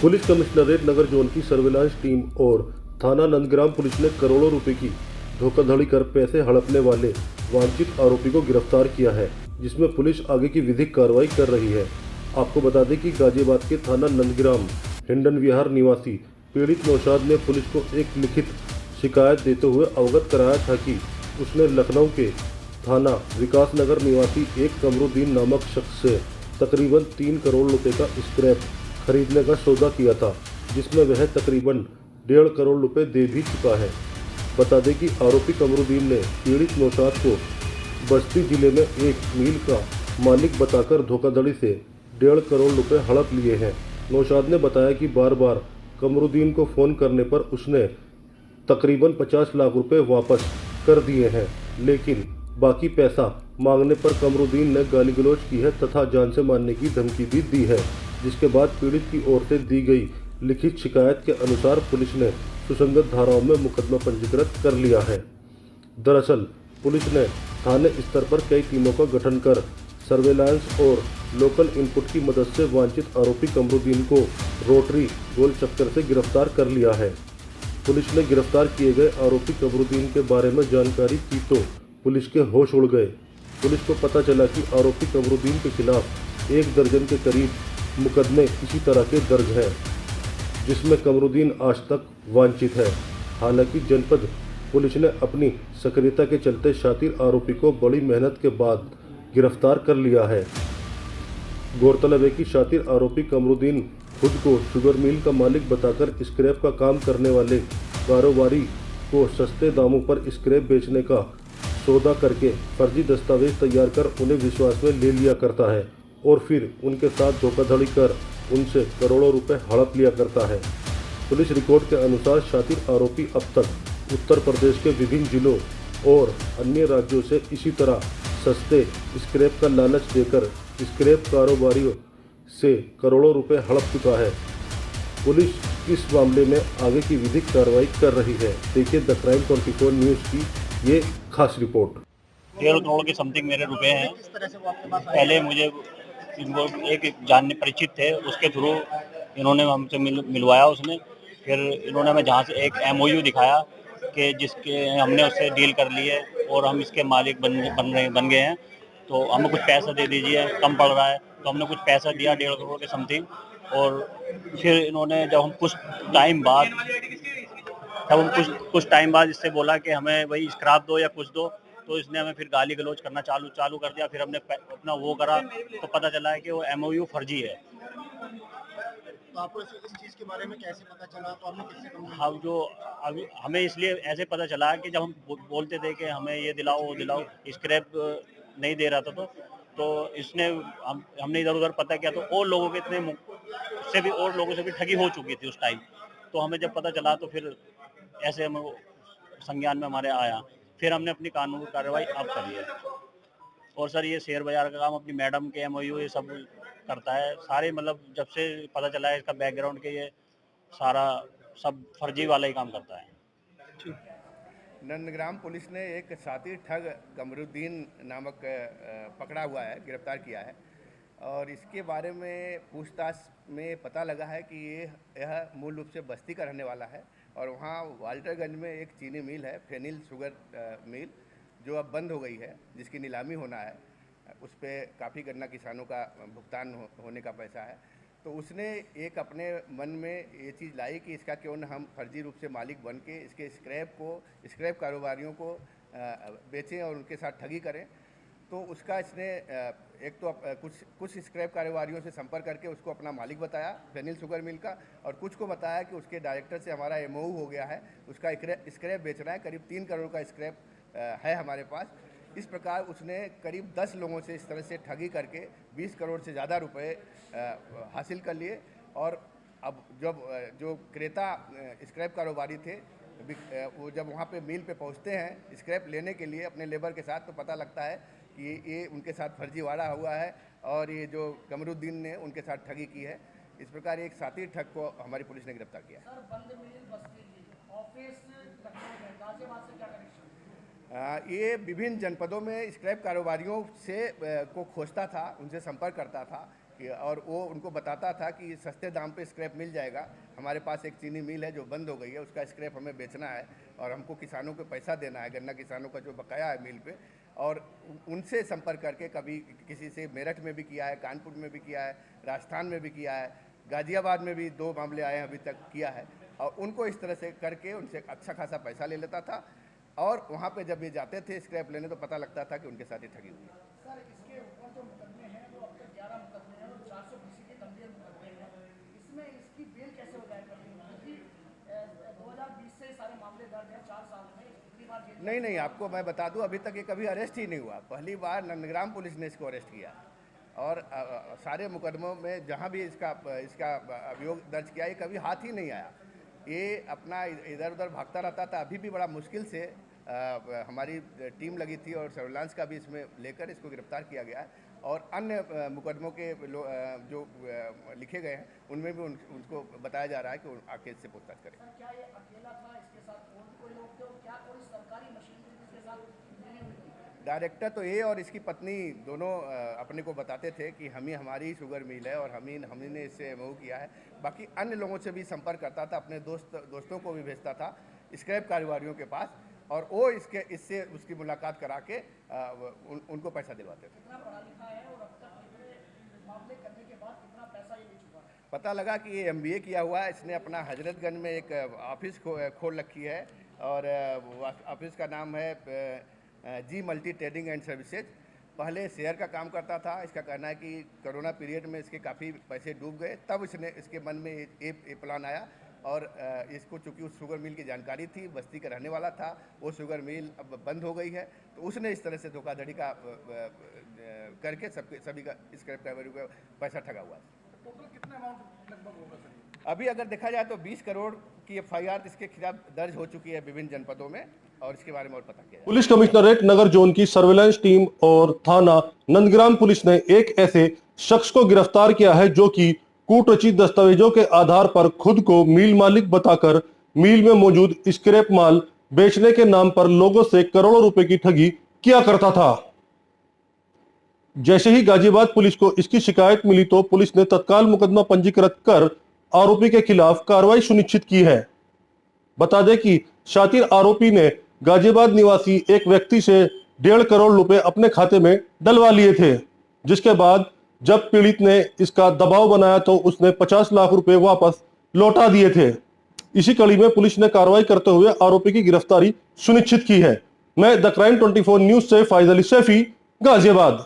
Police commissionerate नगर zone की surveillance team और थाना नंदग्राम पुलिस ने करोड़ों रुपए की धोखाधड़ी कर पैसे हड़पने वाले वांछित आरोपी को गिरफ्तार किया है, जिसमें पुलिस आगे की विधिक कार्रवाई कर रही है। आपको बता दें कि गाजियाबाद के थाना नंदग्राम हिंडन विहार निवासी पीड़ित नौशाद ने पुलिस को एक लिखित शिकायत देते हुए अवगत कराया था कि उसने लखनऊ के थाना विकास नगर निवासी एक कमरुद्दीन नामक शख्स से तकरीबन 3 करोड़ रुपए का स्क्रैप खरीदने का सौदा किया था, जिसमें वह तकरीबन 1.5 करोड़ रुपए दे भी चुका है। बता दें कि आरोपी कमरुद्दीन ने पीड़ित नौशाद को बस्ती जिले में एक मिल का मालिक बताकर धोखाधड़ी से 1.5 करोड़ रुपए हड़प लिए हैं। नौशाद ने बताया कि बार बार कमरुद्दीन को फ़ोन करने पर उसने तकरीबन 50 लाख रुपए वापस कर दिए हैं, लेकिन बाकी पैसा मांगने पर कमरुद्दीन ने गाली गलौज की है तथा जान से मारने की धमकी भी दी है, जिसके बाद पीड़ित की ओर से दी गई लिखित शिकायत के अनुसार पुलिस ने सुसंगत धाराओं में मुकदमा पंजीकृत कर लिया है। दरअसल पुलिस ने थाने स्तर पर कई टीमों का गठन कर सर्वेलांस और लोकल इनपुट की मदद से वांछित आरोपी कमरुद्दीन को रोटरी गोल चक्कर से गिरफ्तार कर लिया है। पुलिस ने गिरफ्तार किए गए आरोपी कमरुद्दीन के बारे में जानकारी की तो पुलिस के होश उड़ गए। पुलिस को पता चला कि आरोपी कमरुद्दीन के खिलाफ 1 दर्जन के करीब मुकदमे इसी तरह के दर्ज हैं, जिसमें कमरुद्दीन आज तक वांछित है। हालांकि जनपद पुलिस ने अपनी सक्रियता के चलते शातिर आरोपी को बड़ी मेहनत के बाद गिरफ्तार कर लिया है। गौरतलब है कि शातिर आरोपी कमरुद्दीन खुद को शुगर मिल का मालिक बताकर स्क्रैप का काम करने वाले कारोबारी को सस्ते दामों पर स्क्रैप बेचने का सौदा करके फर्जी दस्तावेज तैयार कर उन्हें विश्वास में ले लिया करता है और फिर उनके साथ धोखाधड़ी कर उनसे करोड़ों रुपए हड़प लिया करता है। पुलिस रिकॉर्ड के अनुसार शातिर आरोपी अब तक उत्तर प्रदेश के विभिन्न जिलों और अन्य राज्यों से इसी तरह सस्ते स्क्रैप का लालच देकर स्क्रैप कारोबारियों से करोड़ों रुपए हड़प चुका है। पुलिस इस मामले में आगे की विधिक कार्रवाई कर रही है। देखिए द क्राइम 24 न्यूज़ की ये खास रिपोर्ट। 1.5 करोड़ के समथिंग मेरे रुपए हैं। पहले मुझे इनको एक जानने परिचित थे, उसके थ्रू इन्होंने हमसे मिलवाया उसने। फिर इन्होंने हमें जहाँ से एक MOU दिखाया कि जिसके हमने उससे डील कर ली है और हम इसके मालिक बन गए हैं, तो हमें कुछ पैसा दे दीजिए, कम पड़ रहा है। तो हमने कुछ पैसा दिया 1.5 करोड़ के समथिंग। और फिर इन्होंने जब हम कुछ टाइम बाद इससे बोला कि हमें वही स्क्रैप दो या कुछ दो, तो इसने हमें फिर गाली गलौज करना चालू कर दिया। फिर हमने अपना वो करा तो पता चला है कि वो MOU फर्जी है। तो आपको इस चीज़ के बारे में कैसे पता चला? तो आपने किससे कंप्लेंट हम जो अभी हमें इसलिए ऐसे पता चला कि जब हम बोलते थे कि हमें ये दिलाओ वो दिलाओ, स्क्रैप नहीं दे रहा था, तो इसने हमने इधर उधर पता किया तो और लोगों के और लोगों से भी ठगी हो चुकी थी उस टाइम। तो हमें जब पता चला तो फिर ऐसे हम संज्ञान में हमारे आया। फिर हमने अपनी कानूनी कार्रवाई अब करी है। और सर ये शेयर बाजार का काम अपनी मैडम के MOU ये सब करता है सारे, मतलब जब से पता चला है इसका बैकग्राउंड के ये सारा सब फर्जी वाला ही काम करता है। नंदग्राम पुलिस ने एक साथी ठग कमरुद्दीन नामक पकड़ा हुआ है, गिरफ्तार किया है। और इसके बारे में पूछताछ में पता लगा है कि यह मूल रूप से बस्ती का रहने वाला है और वहाँ वाल्टरगंज में एक चीनी मिल है, फेनिल शुगर मिल, जो अब बंद हो गई है, जिसकी नीलामी होना है। उस पर काफ़ी गन्ना किसानों का भुगतान होने का पैसा है। तो उसने एक अपने मन में ये चीज़ लाई कि इसका क्यों न हम फर्जी रूप से मालिक बन के इसके स्क्रैप कारोबारियों को बेचें और उनके साथ ठगी करें। तो उसका इसने एक तो कुछ स्क्रैप कारोबारियों से संपर्क करके उसको अपना मालिक बताया फेनिल शुगर मिल का, और कुछ को बताया कि उसके डायरेक्टर से हमारा MOU हो गया है, उसका स्क्रैप बेचना है, करीब 3 करोड़ का स्क्रैप है हमारे पास। इस प्रकार उसने करीब 10 लोगों से इस तरह से ठगी करके 20 करोड़ से ज़्यादा रुपए हासिल कर लिए। और अब जब जो क्रेता स्क्रैप कारोबारी थे, वो जब वहाँ पे मिल पे पहुँचते हैं स्क्रैप लेने के लिए अपने लेबर के साथ, तो पता लगता है कि ये उनके साथ फर्जीवाड़ा हुआ है और ये जो कमरुद्दीन ने उनके साथ ठगी की है। इस प्रकार एक साथी ठग को हमारी पुलिस ने गिरफ्तार किया है। ये विभिन्न जनपदों में स्क्रैप कारोबारियों से को खोजता था, उनसे संपर्क करता था और वो उनको बताता था कि सस्ते दाम पे स्क्रैप मिल जाएगा। हमारे पास एक चीनी मिल है जो बंद हो गई है, उसका स्क्रैप हमें बेचना है और हमको किसानों को पैसा देना है, गन्ना किसानों का जो बकाया है मिल पे। और उनसे संपर्क करके कभी किसी से मेरठ में भी किया है, कानपुर में भी किया है, राजस्थान में भी किया है, गाजियाबाद में भी 2 मामले आए हैं अभी तक किया है। और उनको इस तरह से करके उनसे अच्छा खासा पैसा ले लेता था और वहाँ पे जब ये जाते थे स्क्रैप लेने तो पता लगता था कि उनके साथ ही ठगी हुई है। सर, इसके ऊपर जो मुकदमे हैं वो अब तक 11 मुकदमे हैं और 420 के गंभीर मुकदमे हैं। इसमें इसकी बेल कैसे हो जाएगा? क्योंकि 2020 से सारे मामले दर्ज हैं, 4 साल में इतनी बार जेल। नहीं, आपको मैं बता दूं, अभी तक ये कभी अरेस्ट ही नहीं हुआ। पहली बार नंदग्राम पुलिस ने इसको अरेस्ट किया और सारे मुकदमों में जहां भी इसका अभियोग दर्ज किया, ये कभी हाथ ही नहीं आया। ये अपना इधर उधर भागता रहता था। अभी भी बड़ा मुश्किल से हमारी टीम लगी थी और सर्विलांस का भी इसमें लेकर इसको गिरफ्तार किया गया है। और अन्य मुकदमों के जो लिखे गए हैं उनमें भी उनको बताया जा रहा है कि आके इससे पूछताछ करें। सर, क्या ये अकेला था? इसके साथ और भी कोई लोग थे और क्या कोई सरकारी मशीनरी इसके साथ मिली हुई थी? डायरेक्टर तो ये और इसकी पत्नी दोनों अपने को बताते थे कि हमारी शुगर मिल है और हमने इससे एमओ किया है। बाकी अन्य लोगों से भी संपर्क करता था, अपने दोस्तों को भी भेजता था स्क्रैप कारोबारियों के पास और वो इससे उसकी मुलाकात करा के उनको पैसा दिलवाते थे। कितना पढ़ा लिखा है और अब तक कितने मामले करने के बाद कितना पैसा ये ले चुका है? पता लगा कि ये MBA किया हुआ है। इसने अपना हजरतगंज में एक ऑफिस खोल रखी है और ऑफिस का नाम है जी मल्टी ट्रेडिंग एंड सर्विसेज। पहले शेयर का काम करता था। इसका कहना है कि कोरोना पीरियड में इसके काफ़ी पैसे डूब गए, तब इसके मन में ये प्लान आया और इसको चूँकि उस शुगर मिल की जानकारी थी, बस्ती का रहने वाला था, वो शुगर मिल अब बंद हो गई है, तो उसने इस तरह से धोखाधड़ी का करके सभी का स्क्रैप कारोबारी का पैसा ठगा हुआ है। टोटल कितना अमाउंट लगभग होगा सर? अभी अगर देखा जाए तो 20 करोड़ की FIR इसके खिलाफ दर्ज हो चुकी है विभिन्न जनपदों में और इसके बारे में और पता किया जाए। पुलिस कमिश्नरेट नगर जोन की सर्विलांस टीम और थाना नंदग्राम पुलिस ने एक ऐसे शख्स को गिरफ्तार किया है जो कि कूटरचित दस्तावेजों के आधार पर खुद को मिल मालिक बताकर मिल में मौजूद स्क्रैप माल बेचने के नाम पर लोगों से करोड़ों रुपए की ठगी किया करता था। जैसे ही गाजियाबाद पुलिस को इसकी शिकायत मिली तो पुलिस ने तत्काल मुकदमा पंजीकृत कर आरोपी के खिलाफ कार्रवाई सुनिश्चित की है। बता दें कि शातिर आरोपी ने गाजियाबाद निवासी एक व्यक्ति से 1.5 करोड़ रुपए अपने खाते में डलवा लिए थे, जिसके बाद जब पीड़ित ने इसका दबाव बनाया तो उसने 50 लाख रुपए वापस लौटा दिए थे। इसी कड़ी में पुलिस ने कार्रवाई करते हुए आरोपी की गिरफ्तारी सुनिश्चित की है। मैं द क्राइम 24 न्यूज से फाइज अली सैफी, गाजियाबाद।